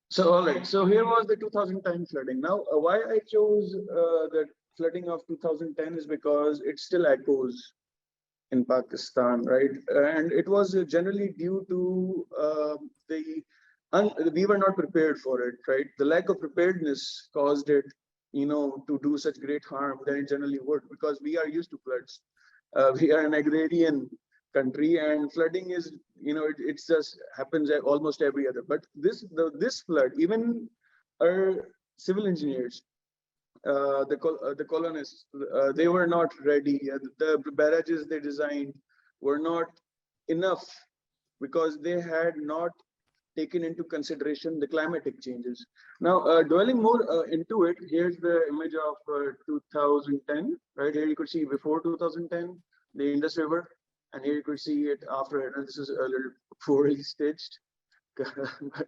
So all right, so here was the 2010 flooding. Now, why I chose the flooding of 2010 is because it still echoes in Pakistan, right? And it was generally due to we were not prepared for it, right? The lack of preparedness caused it, to do such great harm than it generally would, because we are used to floods. We are an agrarian country, and flooding is, it just happens almost every other. But this flood, even our civil engineers, the colonists, they were not ready. The barrages they designed were not enough because they had not taken into consideration the climatic changes. Now, dwelling more into it, here's the image of 2010. Right here, you could see before 2010 the Indus River, and here you could see it after it. And this is a little poorly stitched, but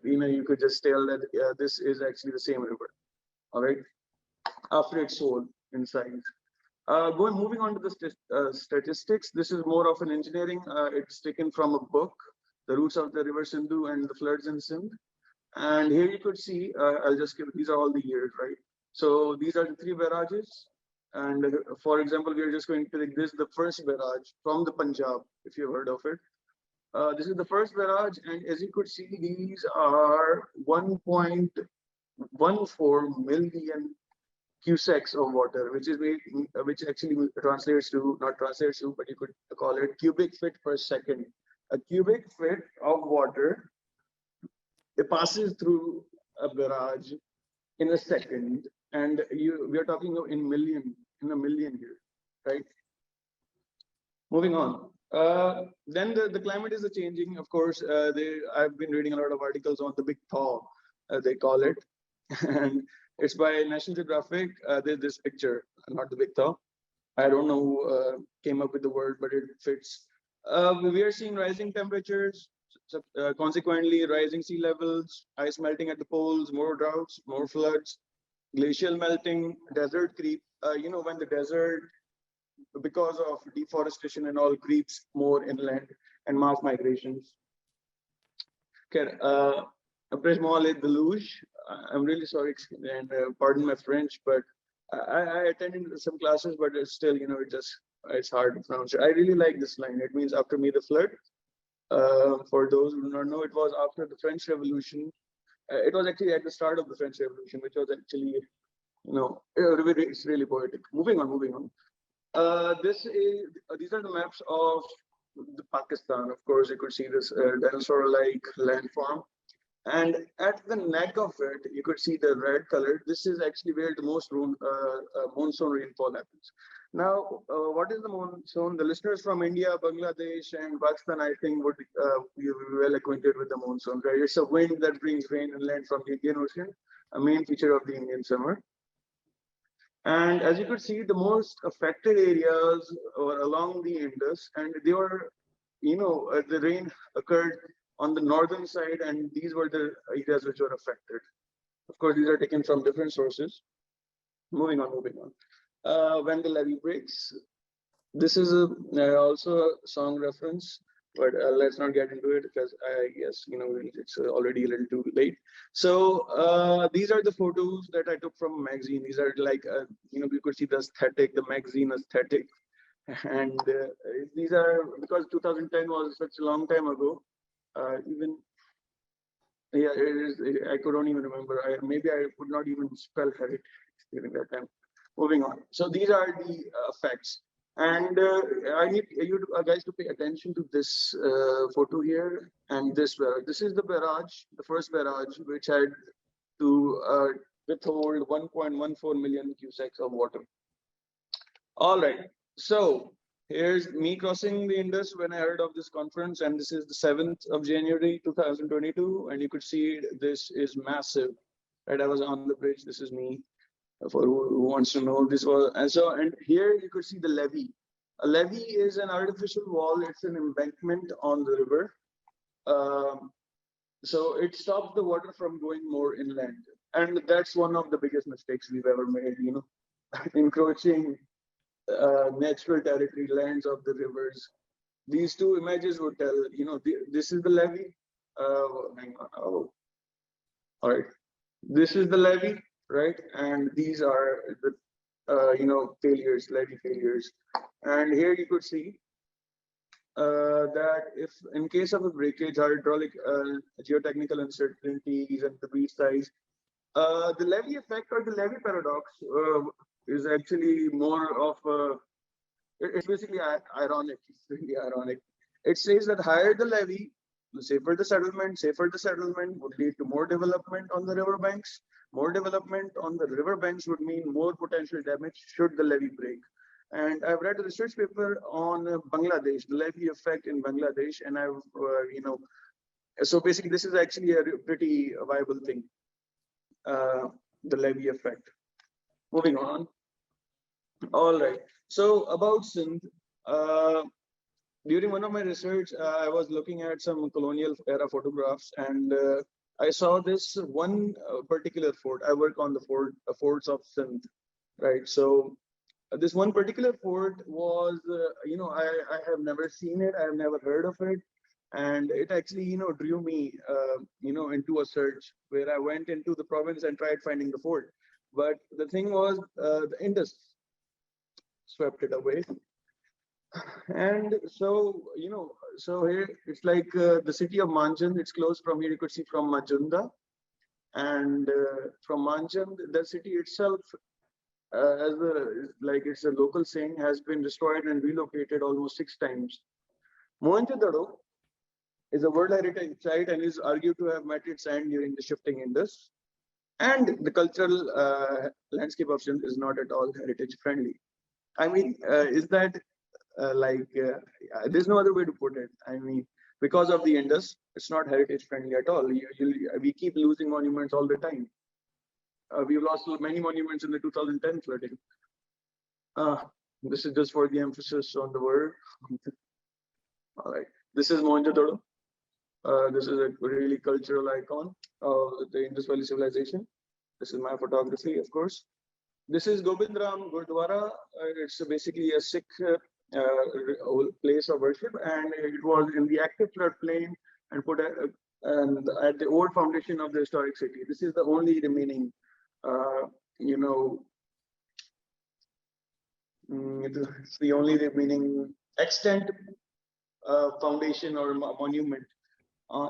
you could just tell that this is actually the same river. All right, after it's sold in size. Moving on to the statistics, this is more of an engineering. It's taken from a book, The Roots of the River Sindhu and the Floods in Sindh. And here you could see, I'll just give, these are all the years, right? So these are the 3 barrages. And for example, we are just going to take this, the first barrage from the Punjab, if you've heard of it. This is the first barrage, and as you could see, these are 1.14 million cusecs of water, which actually translates to, not translates to, but you could call it cubic feet per second. A cubic feet of water, it passes through a barrage in a second, and we are talking in a million here, right? Moving on. Then the climate is changing, of course. I've been reading a lot of articles on the big thaw, they call it, and it's by National Geographic. There's this picture, not the big thaw. I don't know who came up with the word, but it fits. We are seeing rising temperatures, consequently rising sea levels, ice melting at the poles, more droughts, more floods, glacial melting, desert creep. When the desert, because of deforestation and all, creeps more inland, and mass migrations. Okay, après-moi les deluge. I'm really sorry, and pardon my French, but I attended some classes, but it's still, it's hard to pronounce it. I really like this line. It means after me the flood. For those who do not know, it was after the French Revolution. It was actually at the start of the French Revolution, which was actually, it's really poetic. Moving on. These are the maps of the Pakistan. Of course, you could see this dinosaur-like landform. And at the neck of it, you could see the red color. This is actually where the most monsoon rainfall happens. Now, what is the monsoon? The listeners from India, Bangladesh, and Pakistan, I think, would be well acquainted with the monsoon, right? It's a wind that brings rain inland from the Indian Ocean, a main feature of the Indian summer. And as you could see, the most affected areas were along the Indus, and they were, the rain occurred on the northern side, and these were the areas which were affected. Of course, these are taken from different sources. Moving on. When the levee breaks. This is also a song reference, but let's not get into it because I guess it's already a little too late. So these are the photos that I took from a magazine. These are like you could see the aesthetic, the magazine aesthetic. And these are, because 2010 was such a long time ago, even, yeah, it is, I couldn't even remember. Maybe I could not even spell heritage during that time. Moving on. So these are the facts. And I need you guys to pay attention to this photo here and this barrage. This is the barrage, the first barrage, which had to withhold 1.14 million cusecs of water. All right. So here's me crossing the Indus when I heard of this conference, and this is the 7th of January 2022, and you could see this is massive. Right, I was on the bridge. This is me. For who wants to know, this was, and here you could see the levee. A levee is an artificial wall. It's an embankment on the river. So it stops the water from going more inland. And that's one of the biggest mistakes we've ever made, you know, encroaching natural territory, lands of the rivers. These two images would tell, you know, this is the levee. Hang on. Oh, all right. This is the levee, right? And these are the, you know, failures, levee failures. And here you could see that if in case of a breakage, hydraulic geotechnical uncertainties and the beach size, the levee effect or the levee paradox is actually more of a, it's basically ironic. It's really ironic. It says that higher the levee, the safer the settlement would lead to more development on the riverbanks. More development on the riverbanks would mean more potential damage should the levee break. And I've read a research paper on Bangladesh, the levee effect in Bangladesh, and I've, you know, so basically this is actually a pretty viable thing, the levee effect. Moving on. All right. So about Sindh, during one of my research, I was looking at some colonial era photographs, and I saw this one particular fort. I work on the forts of Sindh, right? So this one particular fort was, you know, I have never seen it. I have never heard of it. And it actually, you know, drew me, you know, into a search where I went into the province and tried finding the fort. But the thing was, the Indus swept it away. And so, you know, so here it's like the city of Manjand, it's close from here, you could see from Majunda. And from Manjand, the city itself, as a, like it's a local saying, has been destroyed and relocated almost 6 times. Mohenjo-daro is a World Heritage Site and is argued to have met its end during the shifting Indus. And the cultural landscape of Sindh is not at all heritage friendly. I mean, is that there's no other way to put it. I mean, because of the Indus, it's not heritage friendly at all. We keep losing monuments all the time. We've lost many monuments in the 2010 flooding. This is just for the emphasis on the word. All right. This is Mohenjo-daro. This is a really cultural icon of the Indus Valley civilization. This is my photography, of course. This is Gobindram Gurdwara. It's basically a Sikh place of worship, and it was in the active floodplain and put at the old foundation of the historic city. This is the only remaining, you know, it's the only remaining extant foundation or monument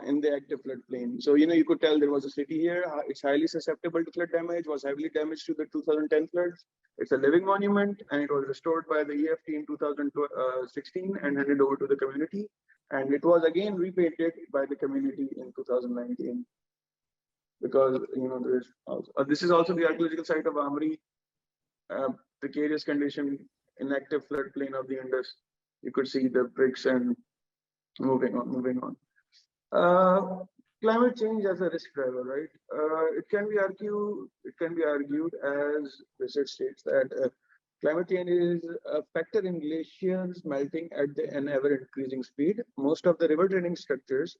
in the active floodplain. So, you know, you could tell there was a city here. It's highly susceptible to flood damage, was heavily damaged to the 2010 floods. It's a living monument, and it was restored by the EFT in 2016 and handed over to the community. And it was again repainted by the community in 2019. Because, you know, there's also, this is also the archaeological site of Amri, precarious condition in active floodplain of the Indus. You could see the bricks and moving on. Climate change as a risk driver, right? It can be argued, as research states, that climate change is a factor in glaciers melting at an ever-increasing speed. Most of the river draining structures,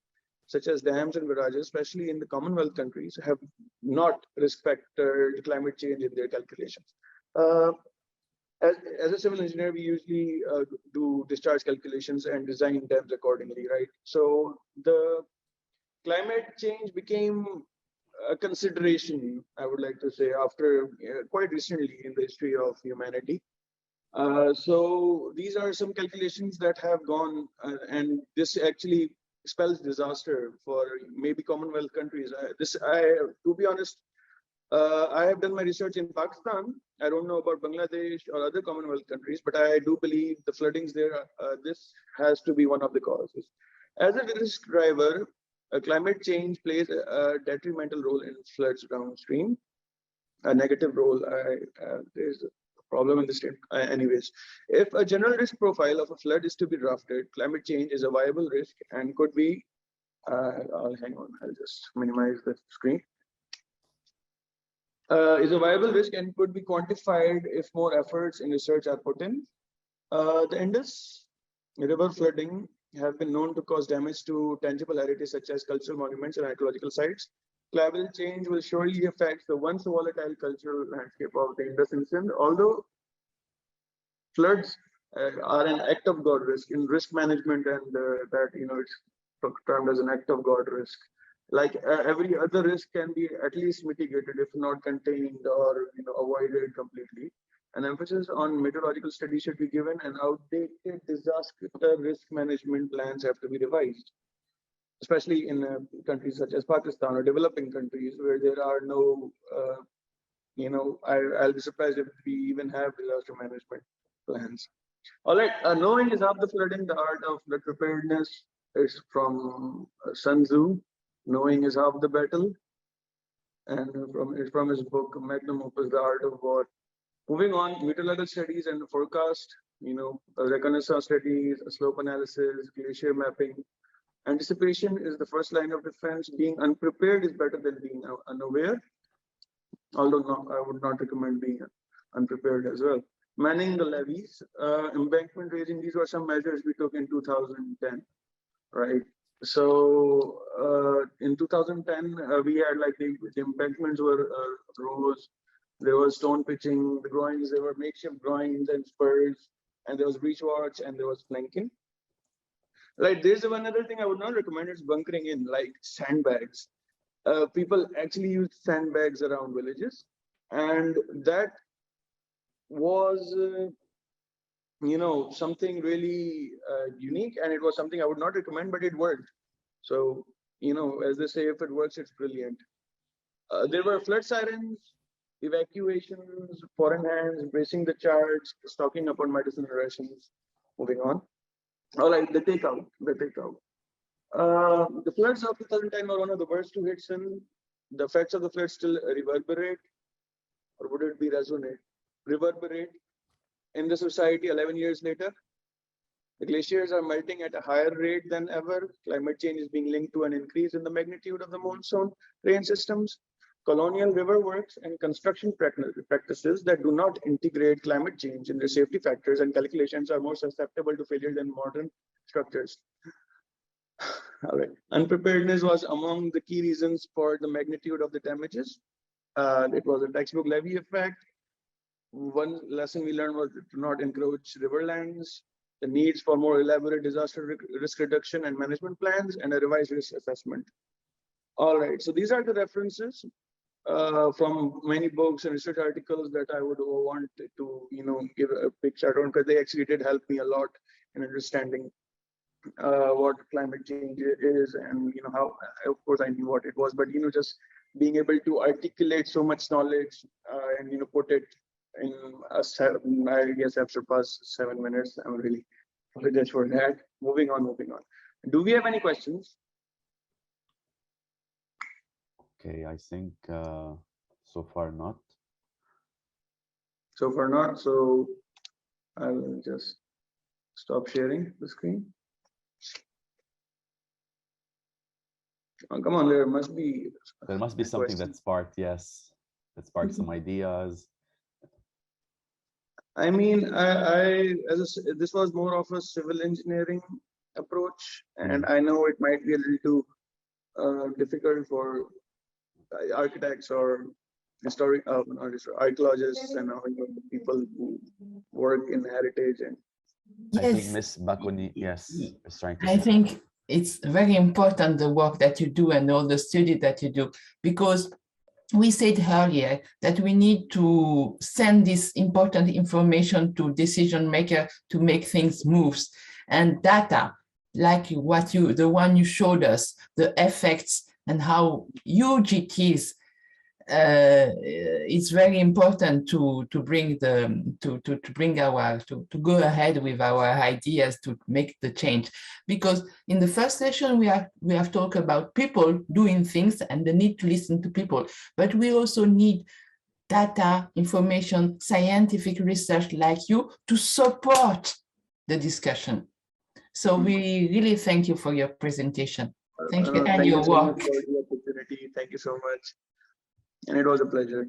such as dams and barrages, especially in the Commonwealth countries, have not respected climate change in their calculations. As a civil engineer, we usually do discharge calculations and design dams accordingly, right? So the climate change became a consideration, I would like to say, after quite recently in the history of humanity. So these are some calculations that have gone, and this actually spells disaster for maybe Commonwealth countries. To be honest, I have done my research in Pakistan. I don't know about Bangladesh or other Commonwealth countries, but I do believe the floodings there, this has to be one of the causes. As a risk driver, climate change plays a detrimental role in floods downstream, a negative role. There's a problem in the state. Anyways, if a general risk profile of a flood is to be drafted, climate change is a viable risk and could be, I'll hang on, I'll just minimize the screen. Is a viable risk and could be quantified if more efforts in research are put in. The Indus River flooding have been known to cause damage to tangible heritage such as cultural monuments and archaeological sites. Climate change will surely affect the once volatile cultural landscape of the Indus and Sindh. Although floods are an act of God risk in risk management, and that it's termed as an act of God risk. Like every other risk can be at least mitigated, if not contained or avoided completely. An emphasis on meteorological studies should be given, and outdated disaster risk management plans have to be revised, especially in countries such as Pakistan or developing countries where there are no, I'll be surprised if we even have disaster management plans. All right, knowing is half the flooding, the art of flood preparedness is from Sun Tzu. Knowing is half the battle, and from his book Magnum Opus, The Art of War. Moving on, meteorological studies and forecast, reconnaissance studies, slope analysis, glacier mapping. Anticipation is the first line of defense. Being unprepared is better than being unaware, although I would not recommend being unprepared as well. Manning the levees, embankment raising, these were some measures we took in 2010, right? So in 2010, we had like the embankments were rose, there was stone pitching, the groins, there were makeshift groins and spurs, and there was breach watch, and there was planking. Like there's one other thing I would not recommend, it's bunkering in, like sandbags. People actually use sandbags around villages, and that was something really unique, and it was something I would not recommend, but it worked. So, as they say, if it works, it's brilliant. There were flood sirens, evacuations, foreign hands, bracing the charts, stocking up on medicinal rations. Moving on. All right, the takeout. The floods of 2010 were one of the worst to hit Sindh. The effects of the floods still reverberate, or would it be resonate? Reverberate in the society 11 years later. The glaciers are melting at a higher rate than ever. Climate change is being linked to an increase in the magnitude of the monsoon rain systems. Colonial river works and construction practices that do not integrate climate change in their safety factors and calculations are more susceptible to failure than modern structures. All right. Unpreparedness was among the key reasons for the magnitude of the damages. It was a textbook levee effect. One lesson we learned was to not encroach riverlands, the needs for more elaborate disaster risk reduction and management plans, and a revised risk assessment. All right, so these are the references from many books and research articles that I would want to, give a big shout out, because they actually did help me a lot in understanding what climate change is, and how, of course I knew what it was, but just being able to articulate so much knowledge and put it in I guess I've surpassed 7 minutes. I'm really apologize for that. Moving on. Do we have any questions? Okay, I think so far not. So I will just stop sharing the screen. Oh, come on, there must be something that sparked, yes, that sparked some ideas. I mean, this was more of a civil engineering approach, and I know it might be a little too difficult for architects or archaeologists and people who work in heritage. And yes. I think Miss Bakoni, yes, is trying to. I think it's very important, the work that you do and all the study that you do, because we said earlier that we need to send this important information to decision maker to make things move, and data like the one you showed us, the effects and how huge it is. It's very important to go ahead with our ideas to make the change, because in the first session we have talked about people doing things and the need to listen to people, but we also need data, information, scientific research like you to support the discussion. So we really thank you for your presentation. Thank you and your work. Thank you so much for the opportunity. Thank you so much. And it was a pleasure.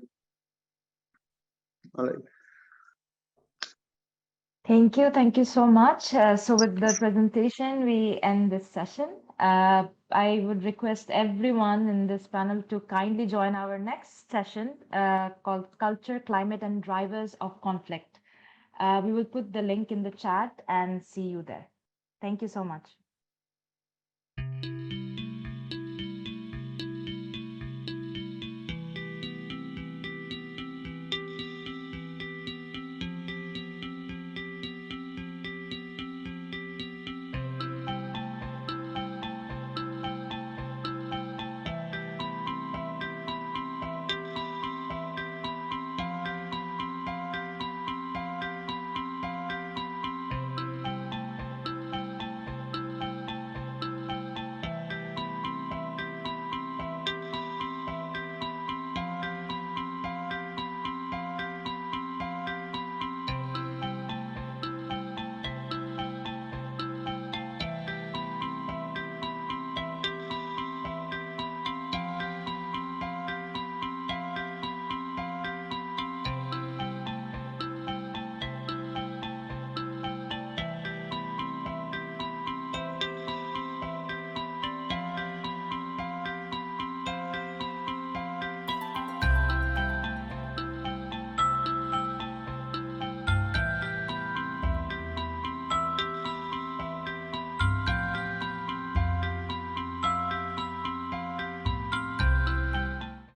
All right. Thank you so much. So with the presentation, we end this session. I would request everyone in this panel to kindly join our next session called Culture, Climate and Drivers of Conflict. We will put the link in the chat and see you there. Thank you so much.